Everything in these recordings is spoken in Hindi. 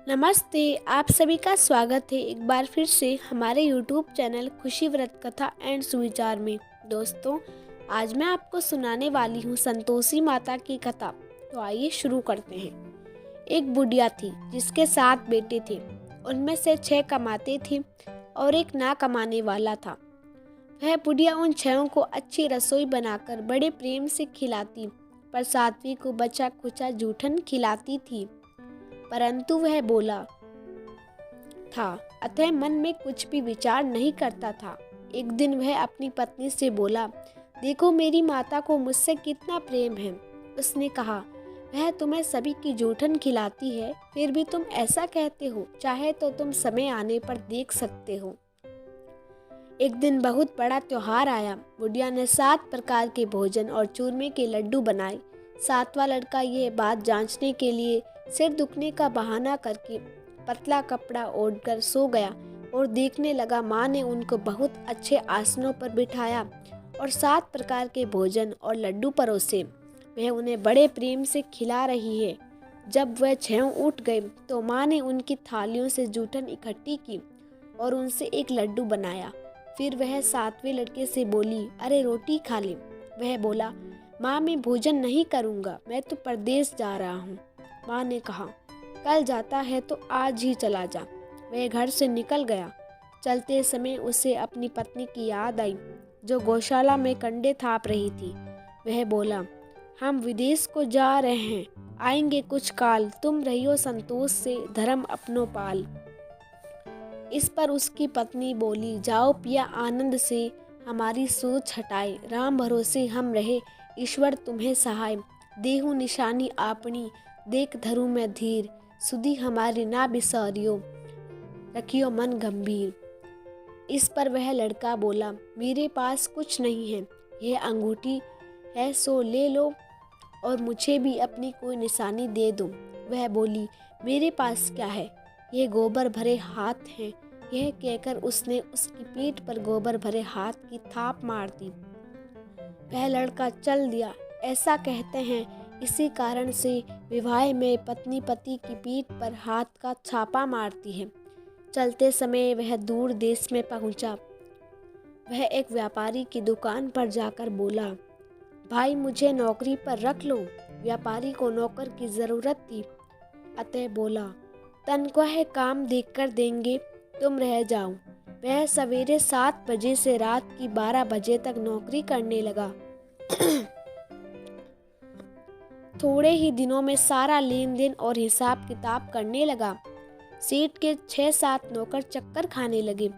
नमस्ते। आप सभी का स्वागत है एक बार फिर से हमारे YouTube चैनल खुशी व्रत कथा एंड सुविचार में। दोस्तों, आज मैं आपको सुनाने वाली हूँ संतोषी माता की कथा। तो आइए शुरू करते हैं। एक बुढ़िया थी जिसके 7 बेटे थे। उनमें से 6 कमाते थे और एक ना कमाने वाला था। वह बुढ़िया उन 6 को अच्छी रसोई बनाकर बड़े प्रेम से खिलाती, पर 7वीं को बचा खुचा जूठन खिलाती थी। परंतु वह बोला था, अतः मन में कुछ भी विचार नहीं करता था। एक दिन वह अपनी पत्नी से बोला, देखो मेरी माता को मुझसे कितना प्रेम है। उसने कहा, वह तुम्हें सभी की जूठन खिलाती है, फिर भी तुम ऐसा कहते हो। चाहे तो तुम समय आने पर देख सकते हो। एक दिन बहुत बड़ा त्योहार आया। बुढ़िया ने 7 प्रकार के भोजन और चूरमे के लड्डू बनाए। 7वां लड़का ये बात जांचने के लिए सिर दुखने का बहाना करके पतला कपड़ा ओढ़कर सो गया और देखने लगा माँ ने उनको बहुत अच्छे आसनों पर बिठाया और 7 प्रकार के भोजन और लड्डू परोसे। वह उन्हें बड़े प्रेम से खिला रही है। जब वह 6 उठ गए तो माँ ने उनकी थालियों से जूठन इकट्ठी की और उनसे एक लड्डू बनाया। फिर वह 7वें लड़के से बोली, अरे रोटी खा ले। वह बोला, माँ मैं भोजन नहीं करूँगा, मैं तो परदेश जा रहा हूँ। माँ ने कहा, कल जाता है तो आज ही चला जा। वह घर से निकल गया। चलते समय उसे अपनी पत्नी की याद आई, जो गौशाला में कंडे थाप रही थी। वह बोला, हम विदेश को जा रहे हैं, आएंगे कुछ काल, तुम रहियो संतोष से, धर्म अपनो पाल। इस पर उसकी पत्नी बोली, जाओ पिया आनंद से, हमारी सोच हटाए, राम भरोसे हम रहे, ईश्वर तुम्हें सहाय। देहु निशानी आपनी, देख धरू में धीर, सुधी हमारी ना बिसारियो, रखियो मन गंभीर। इस पर वह लड़का बोला, मेरे पास कुछ नहीं है, यह अंगूठी है सो ले लो और मुझे भी अपनी कोई निशानी दे दो। वह बोली, मेरे पास क्या है, ये गोबर भरे हाथ हैं। यह कहकर उसने उसकी पीठ पर गोबर भरे हाथ की थाप मार दी। वह लड़का चल दिया। ऐसा कहते हैं, इसी कारण से विवाह में पत्नी पति की पीठ पर हाथ का छापा मारती है। चलते समय वह दूर देश में पहुंचा। वह एक व्यापारी की दुकान पर जाकर बोला, भाई मुझे नौकरी पर रख लो। व्यापारी को नौकर की जरूरत थी, अतः बोला, तनख्वाह काम देखकर देंगे, तुम रह जाओ। वह सवेरे 7 बजे से रात की 12 बजे तक नौकरी करने लगा। थोड़े ही दिनों में सारा लेन देन और हिसाब किताब करने लगा। सेठ के 6-7 नौकर चक्कर खाने लगे।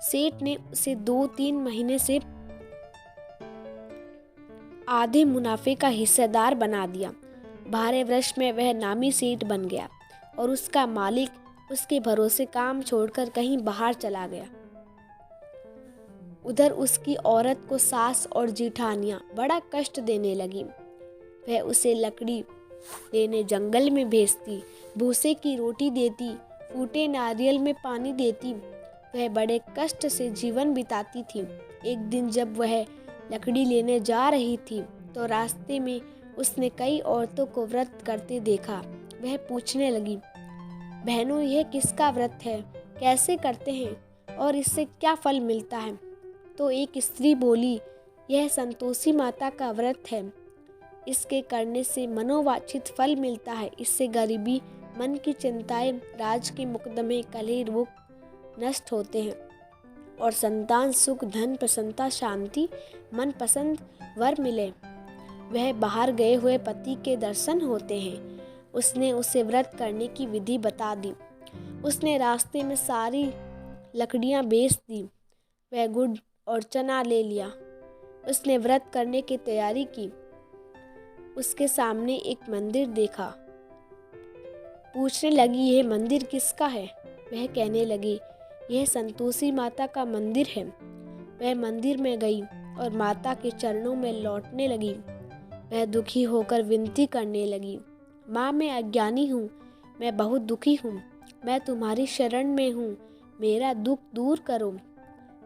सेठ ने उसे 2-3 महीने से आधे मुनाफे का हिस्सेदार बना दिया। भारे वर्ष में वह नामी सेठ बन गया और उसका मालिक उसके भरोसे काम छोड़कर कहीं बाहर चला गया। उधर उसकी औरत को सास और जेठानियां बड़ा कष्ट देने लगी। वह उसे लकड़ी लेने जंगल में भेजती, भूसे की रोटी देती, फूटे नारियल में पानी देती। वह बड़े कष्ट से जीवन बिताती थी। एक दिन जब वह लकड़ी लेने जा रही थी तो रास्ते में उसने कई औरतों को व्रत करते देखा। वह पूछने लगी, बहनों यह किसका व्रत है, कैसे करते हैं और इससे क्या फल मिलता है? तो एक स्त्री बोली, यह संतोषी माता का व्रत है, इसके करने से मनोवांछित फल मिलता है। इससे गरीबी, मन की चिंताएं, राज के मुकदमे, कलह रोग नष्ट होते हैं और संतान सुख, धन, प्रसन्नता, शांति, मन पसंद वर मिले। वह बाहर गए हुए पति के दर्शन होते हैं। उसने उसे व्रत करने की विधि बता दी। उसने रास्ते में सारी लकड़ियां बेच दी। वह गुड़ और चना ले लिया। उसने व्रत करने की तैयारी की। उसके सामने एक मंदिर देखा। पूछने लगी, यह मंदिर किसका है? वह कहने लगी, यह संतोषी माता का मंदिर है। वह मंदिर में गई और माता के चरणों में लौटने लगी। वह दुखी होकर विनती करने लगी, माँ मैं अज्ञानी हूँ, मैं बहुत दुखी हूँ, मैं तुम्हारी शरण में हूँ, मेरा दुख दूर करो।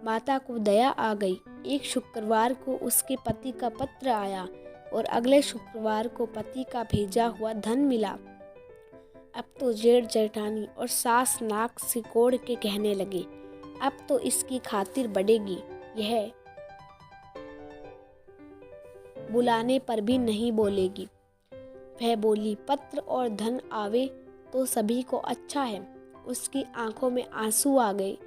माता को दया आ गई। एक शुक्रवार को उसके पति का पत्र आया और अगले शुक्रवार को पति का भेजा हुआ धन मिला। अब तो जेठ जेठानी और सास नाक सिकोड़ के कहने लगे, अब तो इसकी खातिर बढ़ेगी, यह बुलाने पर भी नहीं बोलेगी। वह बोली, पत्र और धन आवे तो सभी को अच्छा है। उसकी आंखों में आंसू आ गए।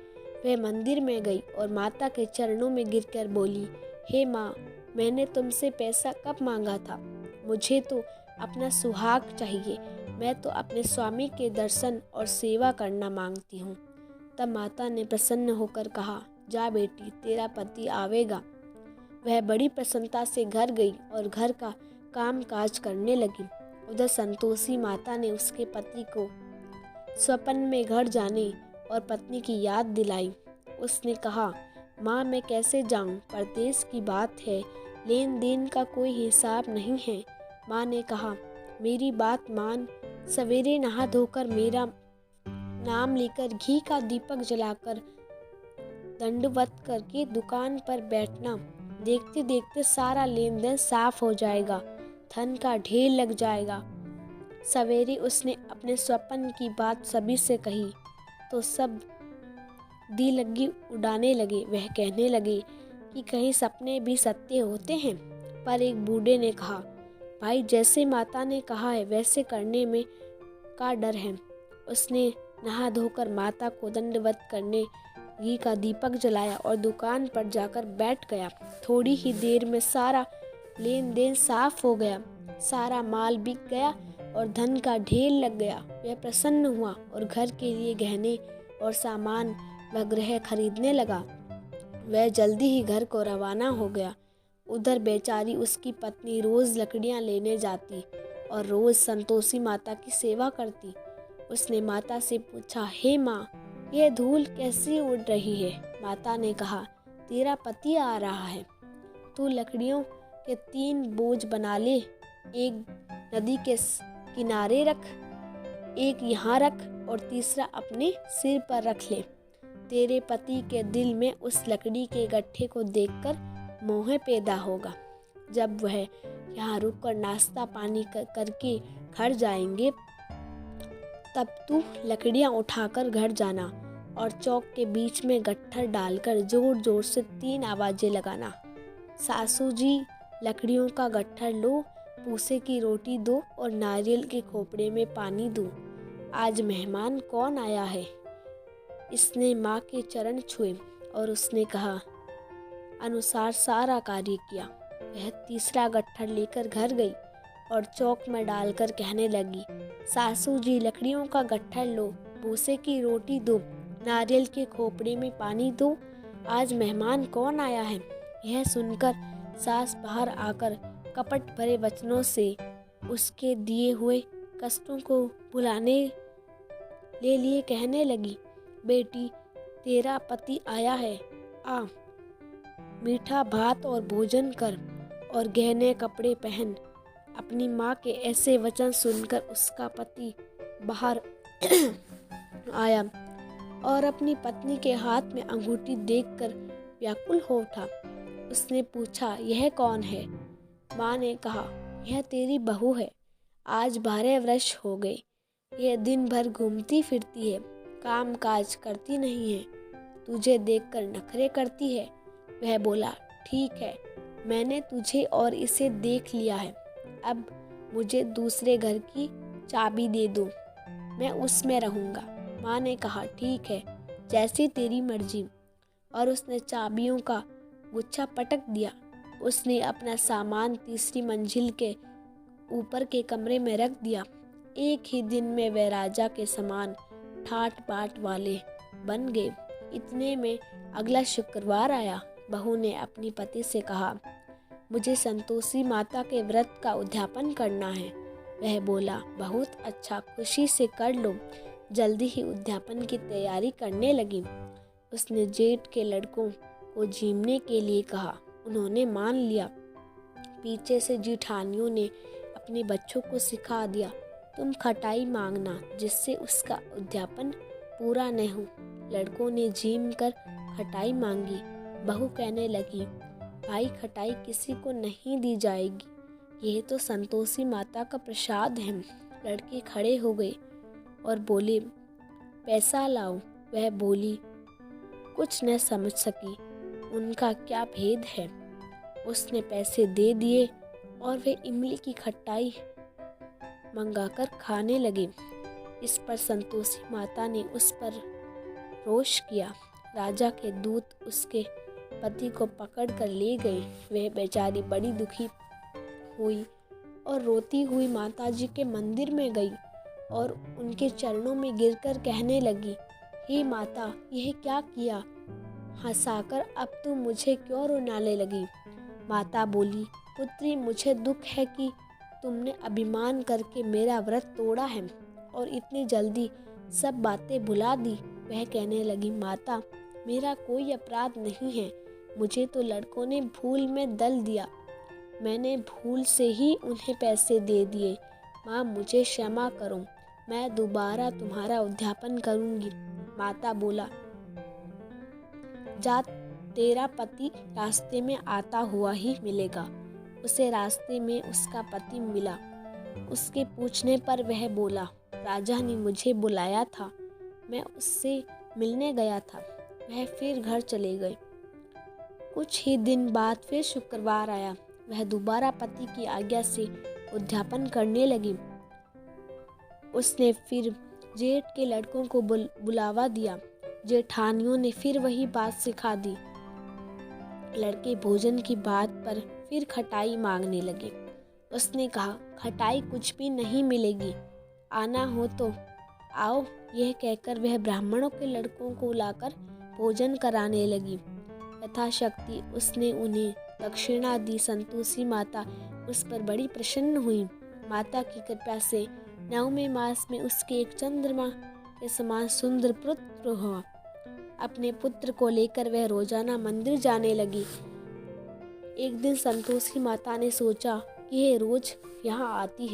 वह मंदिर में गई और माता के चरणों में गिरकर बोली, हे माँ, मैंने तुमसे पैसा कब मांगा था? मुझे तो अपना सुहाग चाहिए। मैं तो अपने स्वामी के दर्शन और सेवा करना मांगती हूँ। तब माता ने प्रसन्न होकर कहा, जा बेटी, तेरा पति आवेगा। वह बड़ी प्रसन्नता से घर गई और घर का काम काज करने लगी। उधर संतोषी माता ने उसके पति को स्वप्न में घर जाने और पत्नी की याद दिलाई। उसने कहा, माँ, मैं कैसे जाऊँ? परदेश की बात है, लेन देन का कोई हिसाब नहीं है। माँ ने कहा, मेरी बात मान, सवेरे नहा धोकर मेरा नाम लेकर घी का दीपक जलाकर दंडवत करके दुकान पर बैठना। देखते देखते सारा लेन देन साफ हो जाएगा, धन का ढेर लग जाएगा। सवेरे उसने अपने स्वप्न की बात सभी से कही तो सब दी लगी उड़ाने लगे। वह कहने लगे कि कहीं सपने भी सत्य होते हैं। पर एक बूढ़े ने कहा, भाई, जैसे माता ने कहा है वैसे करने में का डर है। उसने नहा धोकर माता को दंडवत करने घी का दीपक जलाया और दुकान पर जाकर बैठ गया। थोड़ी ही देर में सारा लेन देन साफ हो गया, सारा माल बिक गया और धन का ढेर लग गया। वह प्रसन्न हुआ और घर के लिए गहने और सामान वगैरह खरीदने लगा। वह जल्दी ही घर को रवाना हो गया। उधर बेचारी उसकी पत्नी रोज लकड़ियां लेने जाती और रोज संतोषी माता की सेवा करती। उसने माता से पूछा, हे माँ, यह धूल कैसी उड़ रही है? माता ने कहा, तेरा पति आ रहा है। तू लकड़ियों के 3 बोझ बना ले, एक नदी के किनारे रख, एक यहाँ रख और तीसरा अपने सिर पर रख ले। तेरे पति के दिल में उस लकड़ी के गट्ठे को देखकर मोह पैदा होगा। जब वह यहाँ रुककर नाश्ता पानी करके घर जाएंगे, तब तू लकड़ियाँ उठाकर घर जाना और चौक के बीच में गट्ठर डालकर जोर जोर से 3 आवाजें लगाना। सासू जी, लकड़ियों का गट्ठर लो, पूसे की रोटी दो और नारियल के खोपड़े में पानी दो। आज मेहमान कौन आया है? इसने माँ के चरण छुए और उसने कहा अनुसार सारा कार्य किया। वह तीसरा गट्ठर लेकर घर गई और चौक में डालकर कहने लगी, सासू जी, लकड़ियों का गट्ठर लो, भूसे की रोटी दो, नारियल के खोपड़े में पानी दो। आज मेहमान कौन आया है? यह सुनकर सास बाहर आकर कपट भरे वचनों से उसके दिए हुए कष्टों को भुलाने ले लिए कहने लगी, बेटी, तेरा पति आया है, आ, मीठा भात और भोजन कर और गहने कपड़े पहन। अपनी माँ के ऐसे वचन सुनकर उसका पति बाहर आया और अपनी पत्नी के हाथ में अंगूठी देखकर व्याकुल हो उठा। उसने पूछा, यह कौन है? माँ ने कहा, यह तेरी बहू है। आज 12 वर्ष हो गए। यह दिन भर घूमती फिरती है, काम काज करती नहीं है, तुझे देखकर नखरे करती है। वह बोला, ठीक है, मैंने तुझे और इसे देख लिया है। अब मुझे दूसरे घर की चाबी दे दो, मैं उसमें रहूँगा। माँ ने कहा, ठीक है, जैसी तेरी मर्जी। और उसने चाबियों का गुच्छा पटक दिया। उसने अपना सामान तीसरी मंजिल के ऊपर के कमरे में रख दिया। एक ही दिन में वे राजा के समान ठाट बाट वाले बन गए। इतने में अगला शुक्रवार आया। बहू ने अपनी पति से कहा, मुझे संतोषी माता के व्रत का उद्यापन करना है। वह बोला, बहुत अच्छा, खुशी से कर लो। जल्दी ही उद्यापन की तैयारी करने लगी। उसने जेठ के लड़कों को जीमने के लिए कहा। उन्होंने मान लिया। पीछे से जेठानियों ने अपने बच्चों को सिखा दिया, तुम खटाई मांगना जिससे उसका उद्यापन पूरा न हो। लड़कों ने जीम कर खटाई मांगी। बहू कहने लगी, भाई, खटाई किसी को नहीं दी जाएगी, यह तो संतोषी माता का प्रसाद है। लड़के खड़े हो गए और बोले, पैसा लाओ। वह बोली, कुछ न समझ सकी उनका क्या भेद है। उसने पैसे दे दिए और वे इमली की खटाई मंगाकर खाने लगे। इस पर संतोषी माता ने उस पर रोष किया। राजा के दूत उसके पति को पकड़ कर ले गए। वह बेचारी बड़ी दुखी हुई और रोती हुई माताजी के मंदिर में गई और उनके चरणों में गिरकर कहने लगी, हे माता, यह क्या किया? हंसाकर अब तुम मुझे क्यों रुलाने लगी? माता बोली, पुत्री, मुझे दुख है कि तुमने अभिमान करके मेरा व्रत तोड़ा है और इतनी जल्दी सब बातें भुला दी। वह कहने लगी, माता, मेरा कोई अपराध नहीं है। मुझे तो लड़कों ने भूल में दल दिया। मैंने भूल से ही उन्हें पैसे दे दिए। माँ, मुझे क्षमा करो, मैं दोबारा तुम्हारा उद्यापन करूँगी। माता बोला, जा, तेरा पति रास्ते में आता हुआ ही मिलेगा। उसे रास्ते में उसका पति मिला। उसके पूछने पर वह बोला, राजा ने मुझे बुलाया था, मैं उससे मिलने गया था। वह फिर घर चले गए। कुछ ही दिन बाद फिर शुक्रवार आया। वह दोबारा पति की आज्ञा से उद्यापन करने लगी। उसने फिर जेठ के लड़कों को बुलावा दिया। जेठानियों ने फिर वही बात सिखा दी। लड़के भोजन की बात पर फिर खटाई मांगने लगे। उसने कहा, खटाई कुछ भी नहीं मिलेगी, आना हो तो आओ। यह कहकर वह ब्राह्मणों के लड़कों को लाकर भोजन कराने लगी। यथाशक्ति उसने उन्हें दक्षिणा दी। संतोषी माता उस पर बड़ी प्रसन्न हुई। माता की कृपा से 9वें मास में उसके एक चंद्रमा के समान सुंदर पुत्र हुआ। अपने पुत्र को लेकर वह रोजाना मंदिर जाने लगी। एक दिन संतोषी माता ने सोचा कि यह रोज यहाँ आती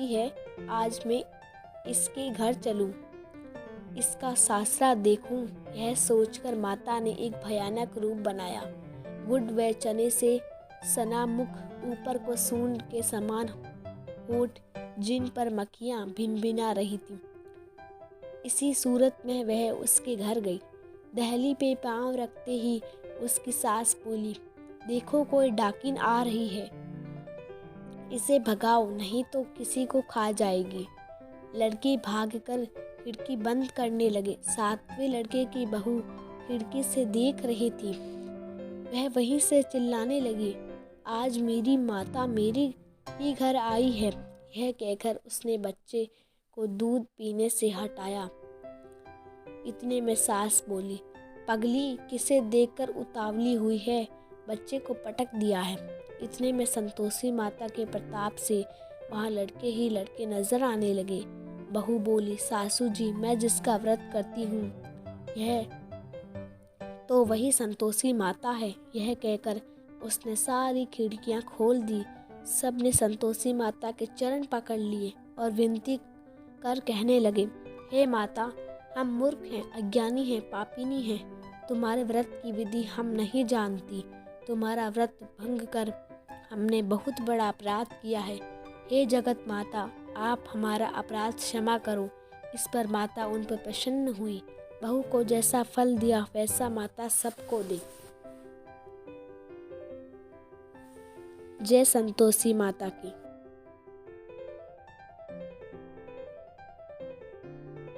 है। आज मैं इसके घर चलूं, इसका सासरा देखूं। यह सोचकर माता ने एक भयानक रूप बनाया। गुड़ व चने से सना मुख, ऊपर को सूंड के समान होठ, जिन पर मक्खियां भिनभिना रही थीं। इसी सूरत में वह उसके घर गई। दहली पे पांव रखते ही उसकी सास बोली, देखो, कोई डाकिन आ रही है, इसे भगाओ, नहीं तो किसी को खा जाएगी। लड़के भागकर खिड़की बंद करने लगे। 7वें लड़के की बहू खिड़की से देख रही थी। वह वहीं से चिल्लाने लगी, आज मेरी माता मेरे ही घर आई है। यह कहकर उसने बच्चे को दूध पीने से हटाया। इतने में सास बोली, पगली, किसे देखकर उतावली हुई है, बच्चे को पटक दिया है। इतने में संतोषी माता के प्रताप से वहाँ लड़के ही लड़के नजर आने लगे। बहू बोली, सासू जी, मैं जिसका व्रत करती हूँ, यह तो वही संतोषी माता है। यह कहकर उसने सारी खिड़कियाँ खोल दी। सब ने संतोषी माता के चरण पकड़ लिए और विनती कर कहने लगे, हे माता, हम मूर्ख हैं, अज्ञानी हैं, पापिनी हैं। तुम्हारे व्रत की विधि हम नहीं जानती। तुम्हारा व्रत भंग कर हमने बहुत बड़ा अपराध किया है। हे जगत माता, आप हमारा अपराध क्षमा करो। इस पर माता उन पर प्रसन्न हुई। बहू को जैसा फल दिया वैसा माता सबको दे। जय संतोषी माता की।